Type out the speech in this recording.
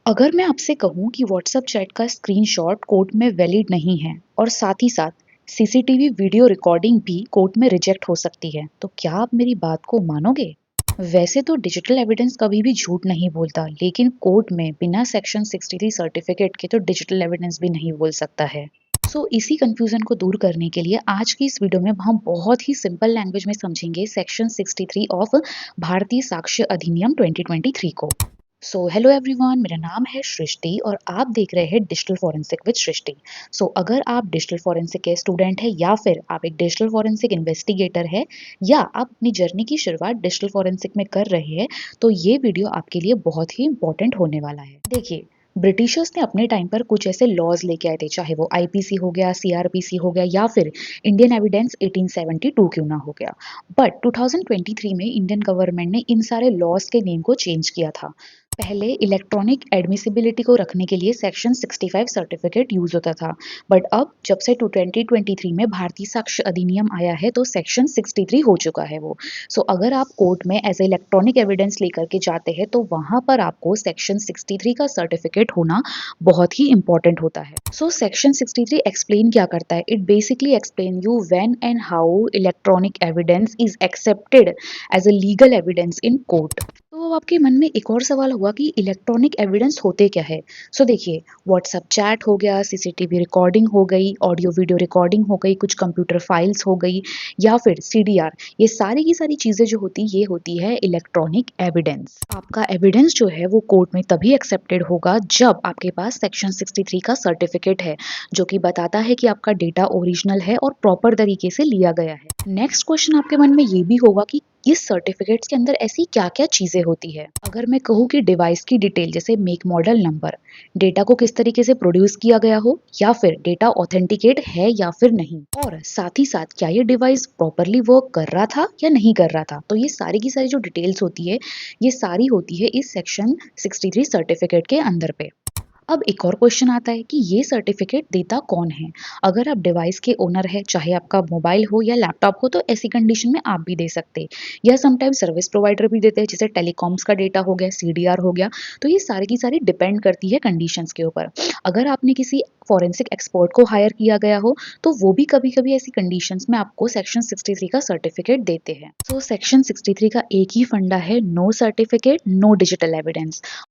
अगर मैं आपसे कहूँ कि व्हाट्सएप चैट का स्क्रीनशॉट कोर्ट में वैलिड नहीं है और साथ ही साथ सीसीटीवी वीडियो रिकॉर्डिंग भी कोर्ट में रिजेक्ट हो सकती है, तो क्या आप मेरी बात को मानोगे? वैसे तो डिजिटल एविडेंस कभी भी झूठ नहीं बोलता, लेकिन कोर्ट में बिना सेक्शन 63 सर्टिफिकेट के तो डिजिटल एविडेंस भी नहीं बोल सकता है। इसी कंफ्यूजन को दूर करने के लिए आज की इस वीडियो में हम बहुत ही सिंपल लैंग्वेज में समझेंगे सेक्शन 63 ऑफ भारतीय साक्ष्य अधिनियम 2023 को। हेलो एवरीवन, मेरा नाम है सृष्टि और आप देख रहे हैं डिजिटल फॉरेंसिक विद सृष्टि। अगर आप डिजिटल फॉरेंसिक के स्टूडेंट हैं या फिर आप एक डिजिटल फॉरेंसिक इन्वेस्टिगेटर है या आप अपनी जर्नी की शुरुआत डिजिटल फॉरेंसिक में कर रहे हैं, तो ये वीडियो आपके लिए बहुत ही इंपॉर्टेंट होने वाला है। देखिए, ब्रिटिशर्स ने अपने टाइम पर कुछ ऐसे लॉज लेके आए थे, चाहे वो आईपीसी हो गया, सीआरपीसी हो गया या फिर इंडियन एविडेंस 1872 क्यों ना हो गया। बट 2023 में इंडियन गवर्नमेंट ने इन सारे लॉज के नेम को चेंज किया था। पहले इलेक्ट्रॉनिक एडमिसिबिलिटी को रखने के लिए सेक्शन 65 सर्टिफिकेट यूज होता था, बट अब जब से 2023 में भारतीय साक्ष्य अधिनियम आया है तो सेक्शन 63 हो चुका है वो। अगर आप कोर्ट में एज इलेक्ट्रॉनिक एविडेंस लेकर के जाते हैं तो वहां पर आपको सेक्शन 63 का सर्टिफिकेट होना बहुत ही इंपॉर्टेंट होता है। सेक्शन 63 एक्सप्लेन क्या करता है? It basically explain you when and how electronic evidence is accepted as a legal evidence in court. तो आपके मन में एक और सवाल होगा कि इलेक्ट्रॉनिक एविडेंस होते क्या है। देखिए, व्हाट्सएप चैट हो गया, सीसीटीवी रिकॉर्डिंग हो गई, ऑडियो वीडियो रिकॉर्डिंग हो गई, कुछ कंप्यूटर फाइल्स हो गई या फिर सीडीआर, ये सारी की सारी चीजें जो होती ये होती है इलेक्ट्रॉनिक एविडेंस। आपका एविडेंस जो है वो कोर्ट में तभी एक्सेप्टेड होगा जब आपके पास सेक्शन 63 का सर्टिफिकेट है, जो कि बताता है कि आपका डेटा ओरिजिनल है और प्रॉपर तरीके से लिया गया है। नेक्स्ट क्वेश्चन आपके मन में ये भी होगा कि इस सर्टिफिकेट्स के अंदर ऐसी क्या-क्या चीजें होती है। अगर मैं कहूँ कि डिवाइस की डिटेल जैसे मेक मॉडल नंबर, डेटा को किस तरीके से प्रोड्यूस किया गया हो या फिर डेटा ऑथेंटिकेट है या फिर नहीं, और साथ ही साथ क्या ये डिवाइस प्रॉपरली वर्क कर रहा था या नहीं कर रहा था, तो ये सारी की सारी जो डिटेल्स होती है ये सारी होती है इस सेक्शन 63 सर्टिफिकेट के अंदर पे। अब एक और क्वेश्चन आता है कि ये सर्टिफिकेट देता कौन है। अगर आप डिवाइस के ओनर है, चाहे आपका मोबाइल हो या लैपटॉप हो, तो ऐसी कंडीशन में आप भी दे सकते हैं, या समटाइम्स सर्विस प्रोवाइडर भी देते हैं, जैसे टेलीकॉम्स का डेटा हो गया, सीडीआर हो गया। तो ये सारी की सारी डिपेंड करती है कंडीशंस के ऊपर। अगर आपने किसी फॉरेंसिक एक्सपर्ट को हायर किया गया हो तो वो भी कभी कभी ऐसी कंडीशंस में आपको सेक्शन 63 का सर्टिफिकेट देते हैं। सेक्शन 63 का एक ही फंडा है, no certificate no digital evidence.